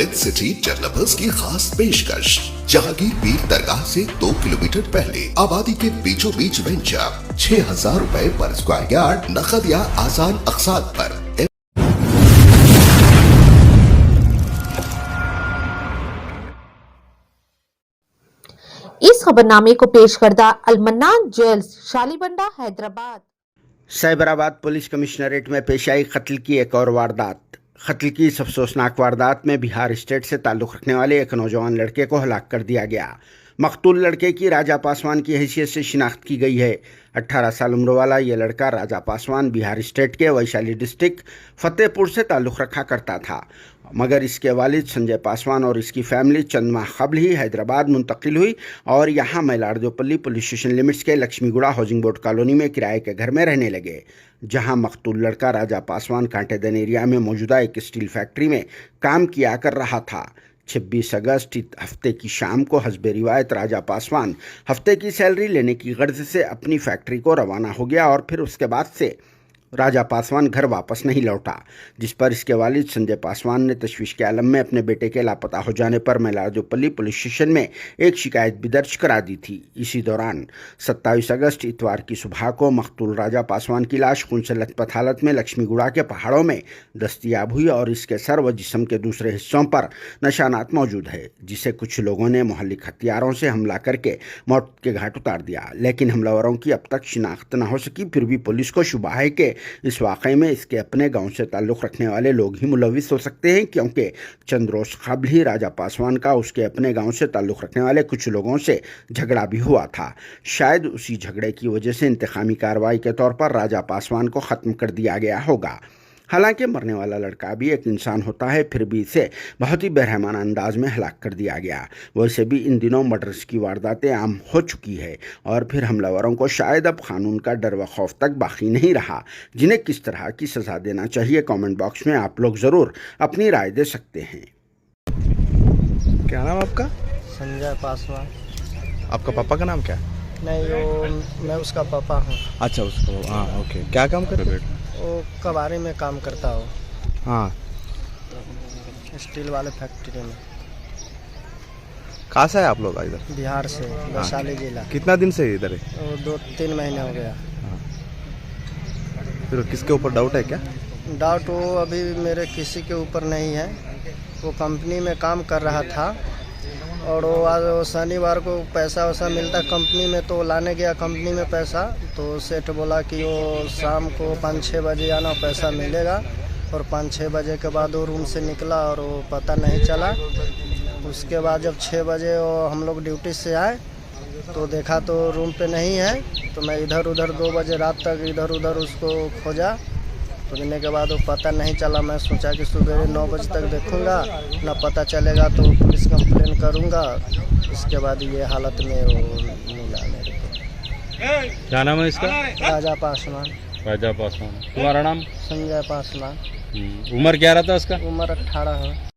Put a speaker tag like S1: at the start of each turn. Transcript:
S1: With city developers की खास पेशकश। जहांगीर पीर दरगाह से 2 किलोमीटर पहले आबादी के बीचों बीच वेंचर 6,000 रुपए पर स्क्वायर यार्ड, नकद या आसान अक़सात पर।
S2: इस खबरनामे को पेश करदा Almannan jewels, Shalibanda, Hyderabad.
S3: Cyberabad police commissionerate में पेश आई कत्ल की एक और वारदात। कत्ल की इस अफसोसनाक वारदात में बिहार स्टेट से ताल्लुक़ रखने वाले एक नौजवान लड़के को हलाक कर दिया गया। मकतूल लड़के की राजा पासवान की हैसियत से शिनाख्त की गई है। 18 साल उम्र वाला ये लड़का राजा पासवान बिहार स्टेट के वैशाली डिस्ट्रिक्ट फतेहपुर से ताल्लुक़ रखा करता था, मगर इसके वालिद संजय पासवान और इसकी फैमिली चंद माह कबल ही हैदराबाद मुंतकिल हुई और यहाँ मैलारदेवपल्ली पुलिस स्टेशन लिमिट्स के लक्ष्मीगुड़ा हाउसिंग बोर्ड कॉलोनी में किराए के घर में रहने लगे, जहाँ मकतूल लड़का राजा पासवान कांटेदन एरिया में मौजूदा एक स्टील फैक्ट्री में काम किया कर रहा था। 26 अगस्त हफ्ते की शाम को हस्बे रिवायत राजा पासवान हफ्ते की सैलरी लेने की गर्ज से अपनी फैक्ट्री को रवाना हो गया और फिर उसके बाद से राजा पासवान घर वापस नहीं लौटा, जिस पर इसके वालिद संजय पासवान ने तशवीश के आलम में अपने बेटे के लापता हो जाने पर मैलारदेवपल्ली पुलिस स्टेशन में एक शिकायत भी दर्ज करा दी थी। इसी दौरान 27 अगस्त इतवार की सुबह को मकतूल राजा पासवान की लाश खून से लथपथ हालत में लक्ष्मीगुड़ा के पहाड़ों में दस्तयाब हुई और इसके सर व जिस्म के दूसरे हिस्सों पर निशानात मौजूद है, जिसे कुछ लोगों ने मोहल्लिक हथियारों से हमला करके मौत के घाट उतार दिया। लेकिन हमलावरों की अब तक शिनाख्त न हो सकी। फिर भी पुलिस को शुबा है कि इस वाक़े में इसके अपने गांव से ताल्लुक़ रखने वाले लोग ही मुलविस हो सकते हैं, क्योंकि चंद रोज़ कबल ही राजा पासवान का उसके अपने गांव से ताल्लुक़ रखने वाले कुछ लोगों से झगड़ा भी हुआ था। शायद उसी झगड़े की वजह से इंतकामी कार्रवाई के तौर पर राजा पासवान को ख़त्म कर दिया गया होगा। हालांकि मरने वाला लड़का भी एक इंसान होता है, फिर भी इसे बहुत ही बेरहमाना अंदाज में हलाक कर दिया गया। वैसे भी इन दिनों मर्डर्स की वारदातें आम हो चुकी है और फिर हमलावरों को शायद अब कानून का डर व खौफ तक बाकी नहीं रहा। जिन्हें किस तरह की सज़ा देना चाहिए, कमेंट बॉक्स में आप लोग ज़रूर अपनी राय दे सकते हैं।
S4: क्या नाम आपका?
S5: संजय पासवान।
S4: आपका पापा का नाम क्या है?
S5: नहीं, वो मैं उसका पापा हूँ।
S4: अच्छा, उसका। हाँ, ओके। क्या काम करते बेटा?
S5: वो कबाड़ी में काम करता हो।
S4: हाँ,
S5: स्टील वाले फैक्ट्री में।
S4: कहाँ से है आप लोग इधर?
S5: बिहार से, वैशाली जिला।
S4: कितना दिन से इधर है?
S5: वो 2-3 महीने हो गया।
S4: फिर किसके ऊपर डाउट है क्या?
S5: डाउट वो अभी मेरे किसी के ऊपर नहीं है। वो कंपनी में काम कर रहा था और वो आज शनिवार को पैसा वैसा मिलता कंपनी में, तो लाने गया कंपनी में पैसा, तो सेठ बोला कि वो शाम को 5-6 बजे आना, पैसा मिलेगा। और 5-6 बजे के बाद वो रूम से निकला और वो पता नहीं चला। उसके बाद जब 6 बजे वो हम लोग ड्यूटी से आए तो देखा तो रूम पे नहीं है। तो मैं इधर उधर 2 बजे रात तक इधर उधर उसको खोजा, खोजने के बाद वो पता नहीं चला। मैं सोचा कि सुबह 9 बजे तक देखूंगा, ना पता चलेगा तो पुलिस कंप्लेन करूंगा। इसके बाद ये हालत में वो मिला मेरे को।
S6: क्या नाम है इसका?
S5: राजा पासवान।
S6: राजा पासवान। तुम्हारा नाम?
S5: संजय पासवान।
S6: उम्र क्या रहता है उसका?
S5: उम्र 18 है।